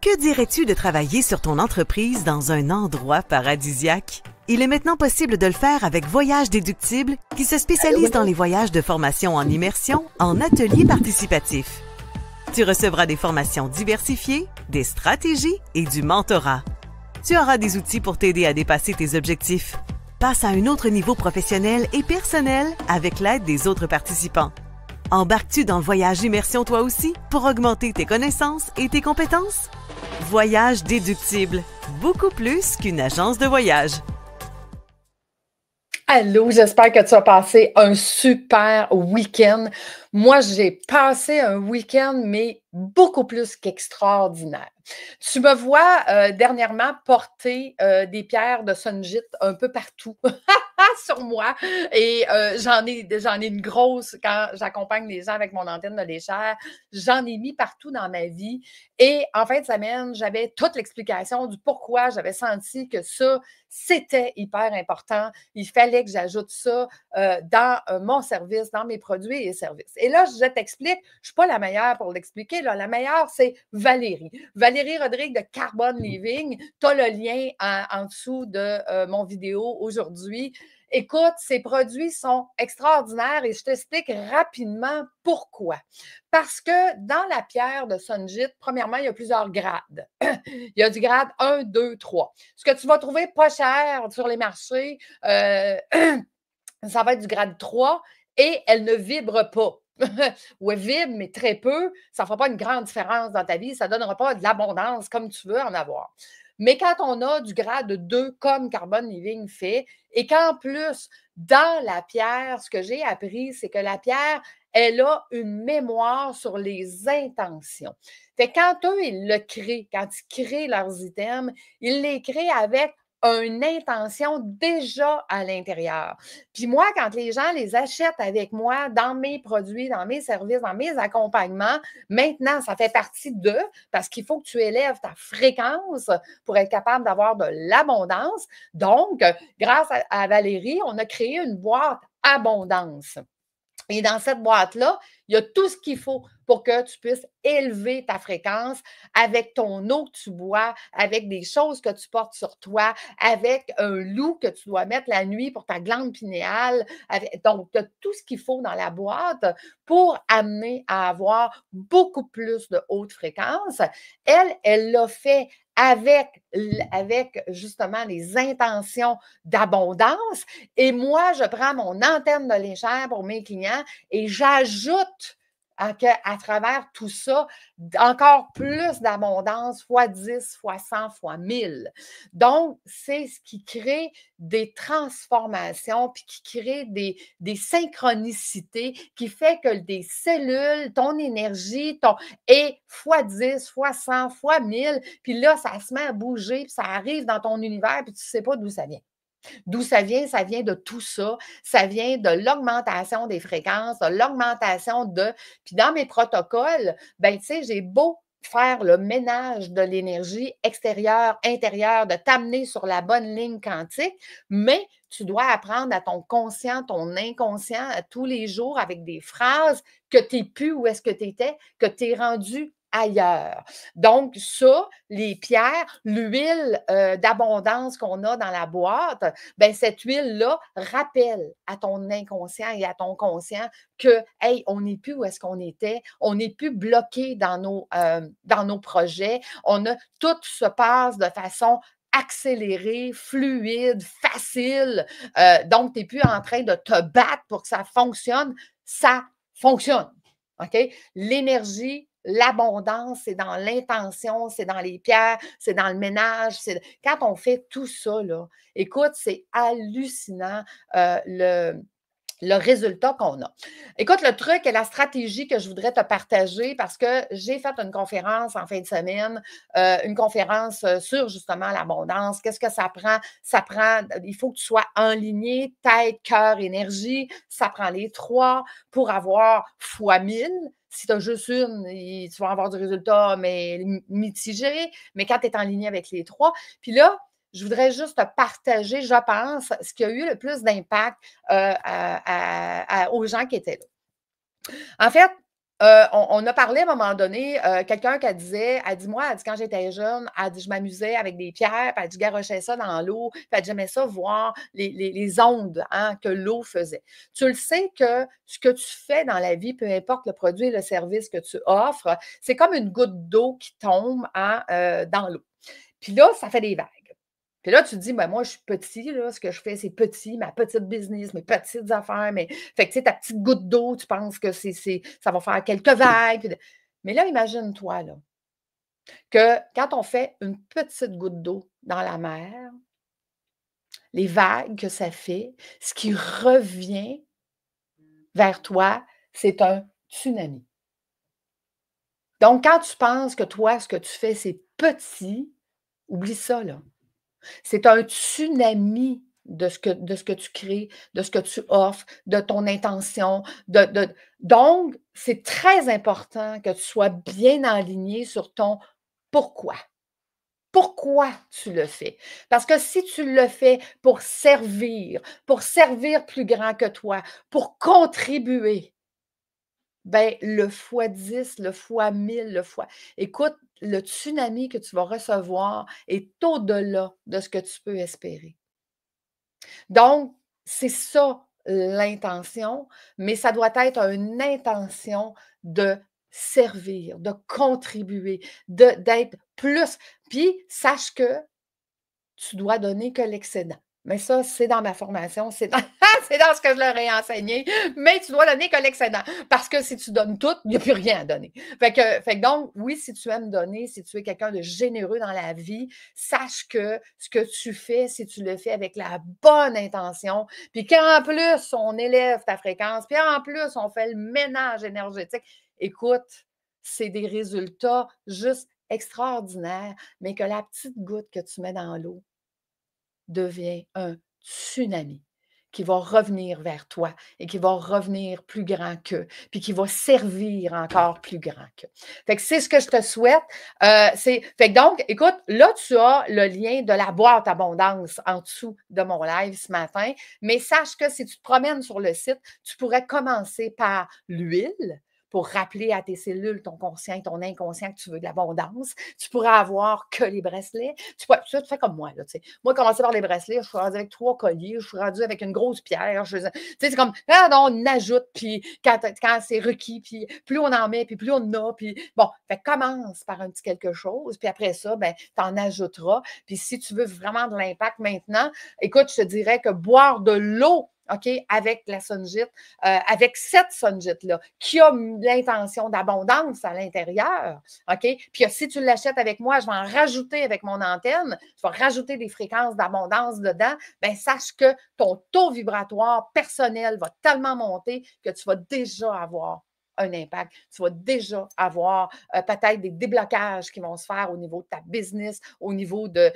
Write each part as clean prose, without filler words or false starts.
Que dirais-tu de travailler sur ton entreprise dans un endroit paradisiaque? Il est maintenant possible de le faire avec Voyage Déductible, qui se spécialise dans les voyages de formation en immersion en ateliers participatifs. Tu recevras des formations diversifiées, des stratégies et du mentorat. Tu auras des outils pour t'aider à dépasser tes objectifs. Passe à un autre niveau professionnel et personnel avec l'aide des autres participants. Embarques-tu dans le voyage immersion toi aussi pour augmenter tes connaissances et tes compétences? Voyage Déductible, beaucoup plus qu'une agence de voyage. Allô, j'espère que tu as passé un super week-end. Moi, j'ai passé un week-end, mais beaucoup plus qu'extraordinaire. Tu me vois dernièrement porter des pierres de Sunjit un peu partout sur moi et j'en ai une grosse quand j'accompagne les gens avec mon antenne de léchère. J'en ai mis partout dans ma vie et en fin de semaine, j'avais toute l'explication du pourquoi j'avais senti que ça, c'était hyper important. Il fallait que j'ajoute ça dans mon service, dans mes produits et services. Et là, je t'explique, je ne suis pas la meilleure pour l'expliquer. Là. La meilleure, c'est Valérie. Valérie Rodrigue de Carbon Living. Tu as le lien en dessous de mon vidéo aujourd'hui. Écoute, ces produits sont extraordinaires et je t'explique rapidement pourquoi. Parce que dans la pierre de Sunjit, premièrement, il y a plusieurs grades. Il y a du grade 1, 2, 3. Ce que tu vas trouver pas cher sur les marchés, ça va être du grade 3 et elle ne vibre pas. Ou elle vibre, mais très peu. Ça ne fera pas une grande différence dans ta vie. Ça ne donnera pas de l'abondance comme tu veux en avoir. Mais quand on a du grade 2, comme Carbon Living fait, et qu'en plus, dans la pierre, ce que j'ai appris, c'est que la pierre, elle a une mémoire sur les intentions. Fait que quand eux, ils le créent, quand ils créent leurs items, ils les créent avec une intention déjà à l'intérieur. Puis moi, quand les gens les achètent avec moi dans mes produits, dans mes services, dans mes accompagnements, maintenant, ça fait partie d'eux parce qu'il faut que tu élèves ta fréquence pour être capable d'avoir de l'abondance. Donc, grâce à Valérie, on a créé une boîte abondance. Et dans cette boîte-là, il y a tout ce qu'il faut pour que tu puisses élever ta fréquence avec ton eau que tu bois, avec des choses que tu portes sur toi, avec un loup que tu dois mettre la nuit pour ta glande pinéale. Donc, tu as tout ce qu'il faut dans la boîte pour amener à avoir beaucoup plus de haute fréquence. Elle l'a fait avec justement les intentions d'abondance. Et moi, je prends mon antenne de léchère pour mes clients et j'ajoute à travers tout ça, encore plus d'abondance, fois 10, fois 100, fois 1000. Donc, c'est ce qui crée des transformations, puis qui crée des synchronicités, qui fait que des cellules, ton énergie, est fois 10, fois 100, fois 1000, puis là, ça se met à bouger, puis ça arrive dans ton univers, puis tu ne sais pas d'où ça vient. D'où ça vient de tout ça. Ça vient de l'augmentation des fréquences, de l'augmentation de. Puis dans mes protocoles, ben tu sais, j'ai beau faire le ménage de l'énergie extérieure, intérieure, de t'amener sur la bonne ligne quantique, mais tu dois apprendre à ton conscient, ton inconscient, à tous les jours avec des phrases que tu n'es plus où est-ce que tu étais, que tu es rendu ailleurs. Donc, ça, les pierres, l'huile d'abondance qu'on a dans la boîte, ben cette huile-là rappelle à ton inconscient et à ton conscient que, hey, on n'est plus où est-ce qu'on était, on n'est plus bloqué dans nos projets, tout se passe de façon accélérée, fluide, facile. Donc, tu n'es plus en train de te battre pour que ça fonctionne. Ça fonctionne. OK? L'énergie, l'abondance, c'est dans l'intention, c'est dans les pierres, c'est dans le ménage. Quand on fait tout ça, là, écoute, c'est hallucinant le résultat qu'on a. Écoute, le truc et la stratégie que je voudrais te partager, parce que j'ai fait une conférence en fin de semaine, une conférence sur justement l'abondance. Qu'est-ce que ça prend? Il faut que tu sois aligné, tête, cœur, énergie. Ça prend les trois pour avoir fois 1000. Si tu as juste une, tu vas avoir du résultat, mais mitigé. Mais quand tu es en ligne avec les trois, puis là, je voudrais juste te partager, je pense, ce qui a eu le plus d'impact aux gens qui étaient là. En fait, On a parlé à un moment donné, quelqu'un qui disait, elle dit, moi, elle dit, quand j'étais jeune, elle dit, je m'amusais avec des pierres, puis elle dit, je garochais ça dans l'eau, puis elle dit, j'aimais ça voir les ondes hein, que l'eau faisait. Tu le sais que ce que tu fais dans la vie, peu importe le produit et le service que tu offres, c'est comme une goutte d'eau qui tombe hein, dans l'eau. Puis là, ça fait des vagues. Puis là, tu te dis, ben moi, je suis petit, là, ce que je fais, c'est petit, ma petite business, mes petites affaires, mais fait que tu sais, ta petite goutte d'eau, tu penses que ça va faire quelques vagues. Mais là, imagine-toi, là, que quand on fait une petite goutte d'eau dans la mer, les vagues que ça fait, ce qui revient vers toi, c'est un tsunami. Donc, quand tu penses que toi, ce que tu fais, c'est petit, oublie ça, là. C'est un tsunami de ce que tu crées, de ce que tu offres, de ton intention. Donc, c'est très important que tu sois bien aligné sur ton pourquoi. Pourquoi tu le fais? Parce que si tu le fais pour servir plus grand que toi, pour contribuer, ben le fois 10, le fois 1000, le fois. Écoute, le tsunami que tu vas recevoir est au-delà de ce que tu peux espérer. Donc, c'est ça l'intention, mais ça doit être une intention de servir, de contribuer, d'être plus. Puis, sache que tu dois donner que l'excédent. Mais ça, c'est dans ma formation, c'est dans, c'est dans ce que je leur ai enseigné. Mais tu dois donner que l'excédent. Parce que si tu donnes tout, il n'y a plus rien à donner. Fait que donc, oui, si tu aimes donner, si tu es quelqu'un de généreux dans la vie, sache que ce que tu fais, si tu le fais avec la bonne intention, puis qu'en plus, on élève ta fréquence, puis en plus, on fait le ménage énergétique, écoute, c'est des résultats juste extraordinaires, mais que la petite goutte que tu mets dans l'eau devient un tsunami qui va revenir vers toi et qui va revenir plus grand qu'eux, puis qui va servir encore plus grand qu'eux. Fait que c'est ce que je te souhaite. Fait que donc, écoute, là, tu as le lien de la boîte abondance en dessous de mon live ce matin, mais sache que si tu te promènes sur le site, tu pourrais commencer par l'huile, pour rappeler à tes cellules, ton conscient et ton inconscient que tu veux de l'abondance. Tu pourrais avoir que les bracelets. Tu fais comme moi, là, tu sais. Moi, commencer par les bracelets, je suis rendue avec 3 colliers, je suis rendue avec une grosse pierre. Tu sais, c'est comme, ah non, on ajoute, puis quand c'est requis, puis plus on en met, puis plus on en a, puis bon, fait commence par un petit quelque chose, puis après ça, ben, tu en ajouteras. Puis si tu veux vraiment de l'impact maintenant, écoute, je te dirais que boire de l'eau, OK, avec la Sunjit, avec cette Sunjit-là, qui a l'intention d'abondance à l'intérieur, OK? Puis si tu l'achètes avec moi, je vais en rajouter avec mon antenne, je vais rajouter des fréquences d'abondance dedans, bien, sache que ton taux vibratoire personnel va tellement monter que tu vas déjà avoir un impact. Tu vas déjà avoir peut-être des déblocages qui vont se faire au niveau de ta business, au niveau de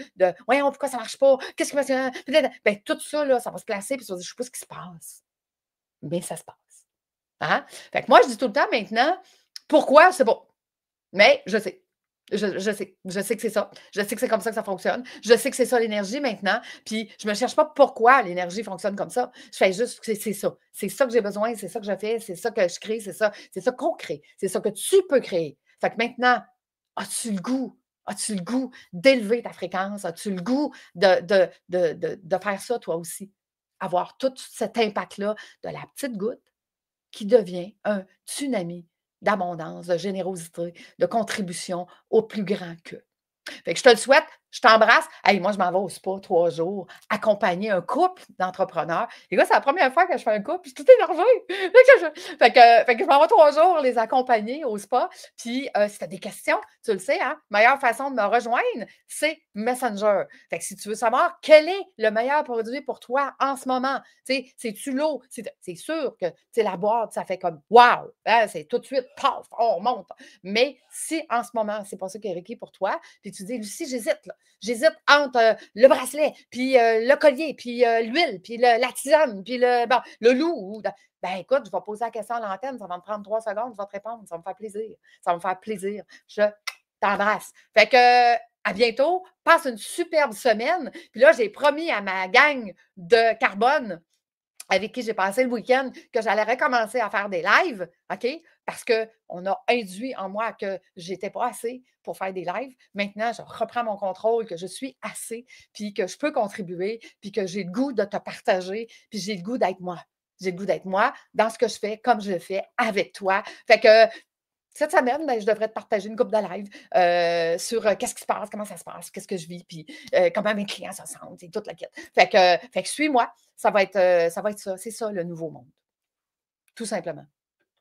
voyons, pourquoi ça ne marche pas? Qu'est-ce qui va se. Ben, tout ça, là, ça va se placer, puis tu vas dire, je ne sais pas ce qui se passe. Mais ça se passe. Hein? Fait que moi, je dis tout le temps maintenant, pourquoi? C'est bon. Mais je sais. Je sais. Je sais que c'est ça. Je sais que c'est comme ça que ça fonctionne. Je sais que c'est ça l'énergie maintenant. Puis je ne me cherche pas pourquoi l'énergie fonctionne comme ça. Je fais juste que c'est ça. C'est ça que j'ai besoin, c'est ça que je fais, c'est ça que je crée, c'est ça qu'on crée. C'est ça que tu peux créer. Fait que maintenant, as-tu le goût? As-tu le goût d'élever ta fréquence? As-tu le goût de faire ça toi aussi? Avoir tout cet impact-là de la petite goutte qui devient un tsunami d'abondance, de générosité, de contribution au plus grand qu'eux. Fait que je te le souhaite, je t'embrasse. Hey, moi, je m'en vais au spa 3 jours, accompagner un couple d'entrepreneurs. Et là, c'est la première fois que je fais un couple, puis je suis toute énervée. Fait que je m'en vais 3 jours les accompagner au spa. Puis, si tu as des questions, tu le sais, hein, meilleure façon de me rejoindre, c'est Messenger. Fait que si tu veux savoir quel est le meilleur produit pour toi en ce moment, tu sais, c'est-tu l'eau? C'est sûr que, tu sais, la boîte, ça fait comme, wow! Hein, c'est tout de suite, paf, on remonte. Mais si en ce moment, c'est pas ça qui est requis pour toi, puis tu dis, Lucie, j'hésite, là. J'hésite entre le bracelet, puis le collier, puis l'huile, puis la tisane, puis le loup. Ben écoute, je vais poser la question à l'antenne, ça va me prendre 3 secondes, je vais te répondre, ça va me faire plaisir. Ça va me faire plaisir. Je t'embrasse. Fait que à bientôt, passe une superbe semaine. Puis là, j'ai promis à ma gang de carbone avec qui j'ai passé le week-end, que j'allais recommencer à faire des lives, OK? Parce qu'on a induit en moi que je n'étais pas assez pour faire des lives. Maintenant, je reprends mon contrôle, que je suis assez, puis que je peux contribuer, puis que j'ai le goût de te partager, puis j'ai le goût d'être moi. J'ai le goût d'être moi dans ce que je fais, comme je le fais avec toi. Fait que cette semaine, ben, je devrais te partager une couple de live sur qu'est-ce qui se passe, comment ça se passe, qu'est-ce que je vis, puis comment mes clients se sentent, et toute la quête. Fait que suis-moi, ça va être ça. C'est ça le nouveau monde. Tout simplement.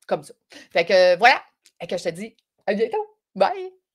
Comme ça. Fait que voilà. Et que je te dis à bientôt. Bye!